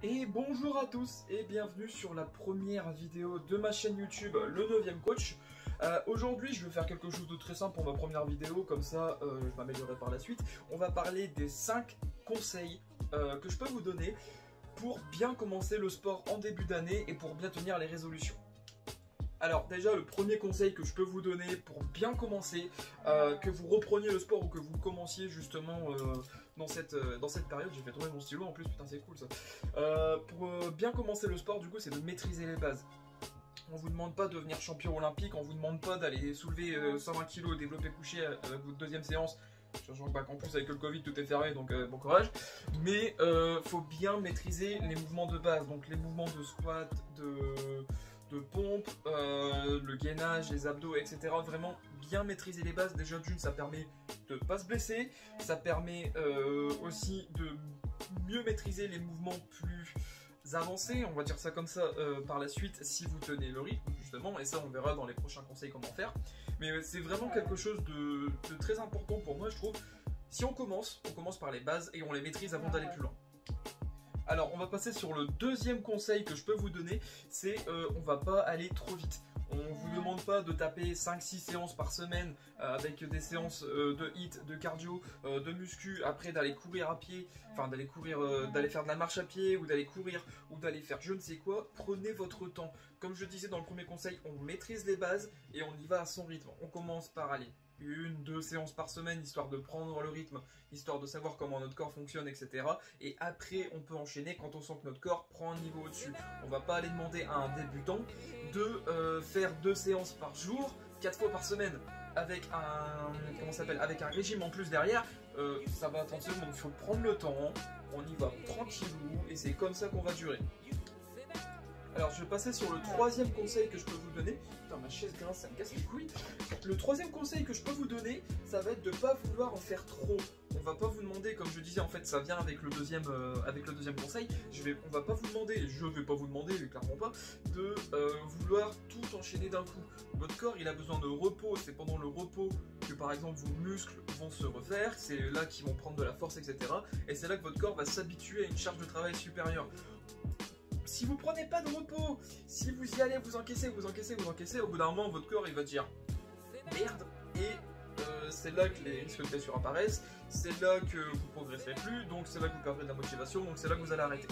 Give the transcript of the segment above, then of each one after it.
Et bonjour à tous et bienvenue sur la première vidéo de ma chaîne YouTube, le 9ème coach. Aujourd'hui je vais faire quelque chose de très simple pour ma première vidéo, comme ça je m'améliorerai par la suite. On va parler des 5 conseils que je peux vous donner pour bien commencer le sport en début d'année et pour bien tenir les résolutions. Alors déjà, le premier conseil que je peux vous donner pour bien commencer, que vous repreniez le sport ou que vous commenciez justement dans cette période, j'ai fait tomber mon stylo en plus, putain c'est cool ça. Pour bien commencer le sport du coup, c'est de maîtriser les bases. On vous demande pas de devenir champion olympique, on vous demande pas d'aller soulever 120 kg au développé couché avec votre deuxième séance. Sachant qu'en plus avec le Covid tout est fermé, donc bon courage. Mais faut bien maîtriser les mouvements de base, donc les mouvements de squat, de pompe, le gainage, les abdos, etc. Vraiment bien maîtriser les bases. Déjà d'une, ça permet de ne pas se blesser, ça permet aussi de mieux maîtriser les mouvements plus avancés, on va dire ça comme ça, par la suite si vous tenez le rythme justement, et ça on verra dans les prochains conseils comment faire. Mais c'est vraiment quelque chose de très important pour moi je trouve. Si on commence par les bases et on les maîtrise avant d'aller plus loin. Alors on va passer sur le deuxième conseil que je peux vous donner, c'est on va pas aller trop vite. On vous demande pas de taper 5-6 séances par semaine avec des séances de HIIT, de cardio, de muscu, après d'aller courir à pied, enfin d'aller courir, d'aller faire de la marche à pied ou d'aller courir ou d'aller faire je ne sais quoi. Prenez votre temps. Comme je disais dans le premier conseil, on maîtrise les bases et on y va à son rythme. On commence par aller 1-2 séances par semaine, histoire de prendre le rythme, histoire de savoir comment notre corps fonctionne, etc. Et après, on peut enchaîner quand on sent que notre corps prend un niveau au-dessus. On va pas aller demander à un débutant de faire 2 séances par jour, 4 fois par semaine, avec avec un régime en plus derrière. Ça va attendre secondes, donc il faut prendre le temps, on y va tranquillou, et c'est comme ça qu'on va durer. Alors je vais passer sur le troisième conseil que je peux vous donner. Putain, ma chaise grince, ça me casse les couilles. Le troisième conseil que je peux vous donner, ça va être de ne pas vouloir en faire trop. On va pas vous demander, comme je disais, en fait ça vient avec le deuxième conseil, on va pas vous demander, je vais pas vous demander, clairement pas, de vouloir tout enchaîner d'un coup. Votre corps il a besoin de repos, c'est pendant le repos que par exemple vos muscles vont se refaire, c'est là qu'ils vont prendre de la force, etc. Et c'est là que votre corps va s'habituer à une charge de travail supérieure. Si vous prenez pas de repos, si vous y allez, vous encaissez, au bout d'un moment, votre corps il va dire merde, et c'est là que les risques de blessure apparaissent, c'est là que vous progresserez plus, donc c'est là que vous perdrez de la motivation, donc c'est là que vous allez arrêter.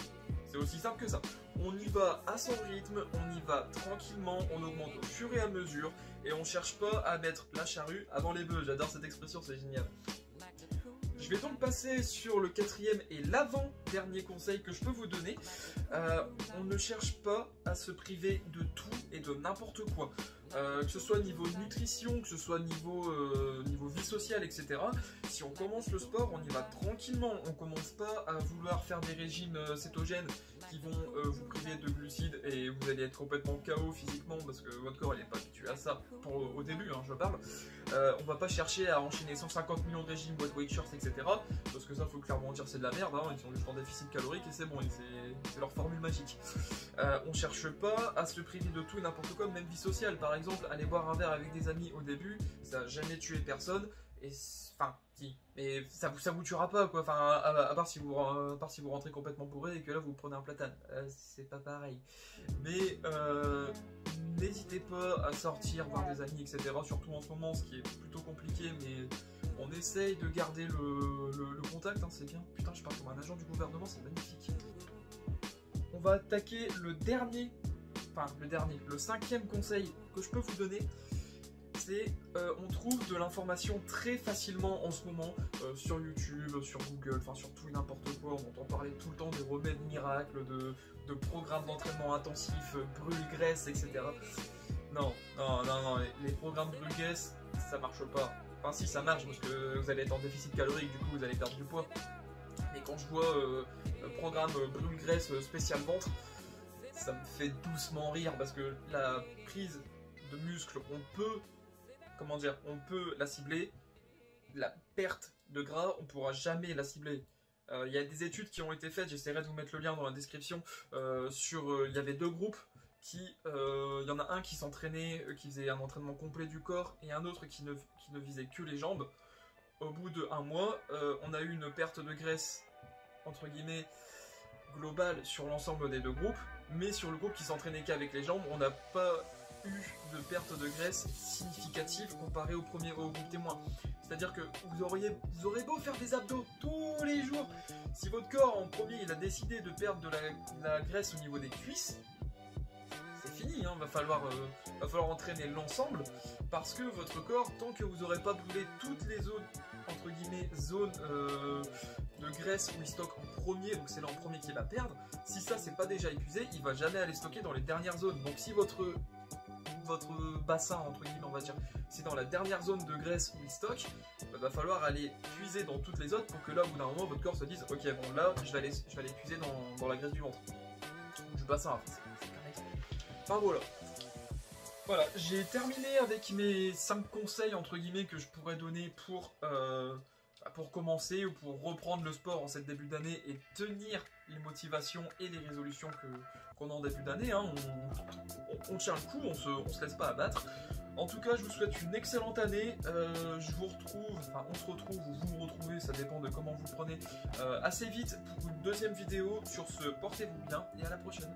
C'est aussi simple que ça. On y va à son rythme, on y va tranquillement, on augmente au fur et à mesure, et on cherche pas à mettre la charrue avant les bœufs. J'adore cette expression, c'est génial. Je vais donc passer sur le quatrième et l'avant-dernier conseil que je peux vous donner. On ne cherche pas à se priver de tout et de n'importe quoi. Que ce soit niveau nutrition, que ce soit niveau vie sociale, etc. Si on commence le sport, on y va tranquillement. On commence pas à vouloir faire des régimes cétogènes qui vont vous priver de glucides et vous allez être complètement KO physiquement parce que votre corps n'est pas habitué à ça au début, hein, je parle. On va pas chercher à enchaîner 150 millions de régimes, Weight Watchers, etc. Parce que ça, faut clairement dire, c'est de la merde. Hein. Ils sont juste en déficit calorique et c'est bon, c'est leur formule magique. On cherche pas à se priver de tout et n'importe quoi, même vie sociale. Par exemple, aller boire un verre avec des amis au début, ça n'a jamais tué personne. Et enfin, si, mais ça vous tuera pas quoi. Enfin, à part si vous rentrez complètement bourré et que là vous prenez un platane, c'est pas pareil. Mais n'hésitez pas à sortir, voir des amis, etc. Surtout en ce moment, ce qui est plutôt compliqué, mais on essaye de garder le contact, hein, c'est bien. Putain, je parle comme un agent du gouvernement, c'est magnifique. On va attaquer le cinquième conseil que je peux vous donner. C'est on trouve de l'information très facilement en ce moment sur YouTube, sur Google, enfin sur tout et n'importe quoi. On entend parler tout le temps de remèdes miracles, de programmes d'entraînement intensif, brûle-graisse, etc. Non, les programmes brûle-graisse, ça marche pas. Enfin si, ça marche parce que vous allez être en déficit calorique, du coup vous allez perdre du poids. Mais quand je vois programme brûle-graisse spécial ventre, ça me fait doucement rire parce que la prise de muscle, on peut la cibler. La perte de gras, on pourra jamais la cibler. Il y a des études qui ont été faites, j'essaierai de vous mettre le lien dans la description, il y avait 2 groupes il y en a un qui s'entraînait, qui faisait un entraînement complet du corps, et un autre qui ne visait que les jambes. Au bout de 1 mois, on a eu une perte de graisse, entre guillemets, global sur l'ensemble des deux groupes, mais sur le groupe qui s'entraînait qu'avec les jambes, on n'a pas eu de perte de graisse significative comparé au groupe témoin. C'est-à-dire que vous aurez beau faire des abdos tous les jours, si votre corps en premier il a décidé de perdre de la graisse au niveau des cuisses, c'est fini, hein, va falloir entraîner l'ensemble, parce que votre corps, tant que vous n'aurez pas brûlé toutes les autres entre guillemets zones de graisse où il stocke en premier, donc c'est là en premier qui va perdre, si ça c'est pas déjà épuisé, il va jamais aller stocker dans les dernières zones. Donc si votre bassin, entre guillemets on va dire, c'est dans la dernière zone de graisse où il stocke, il va falloir aller puiser dans toutes les autres pour que là au bout d'un moment votre corps se dise ok bon là je vais aller puiser dans la graisse du ventre, du bassin, enfin, c'est qu'un exemple. Enfin voilà. Voilà, j'ai terminé avec mes 5 conseils entre guillemets que je pourrais donner pour commencer ou pour reprendre le sport en cette début d'année et tenir les motivations et les résolutions qu'on a en début d'année. Hein. On tient le coup, on se laisse pas abattre. En tout cas, je vous souhaite une excellente année. Je vous retrouve, enfin on se retrouve ou vous me retrouvez, ça dépend de comment vous prenez, assez vite pour une deuxième vidéo. Sur ce, portez-vous bien et à la prochaine.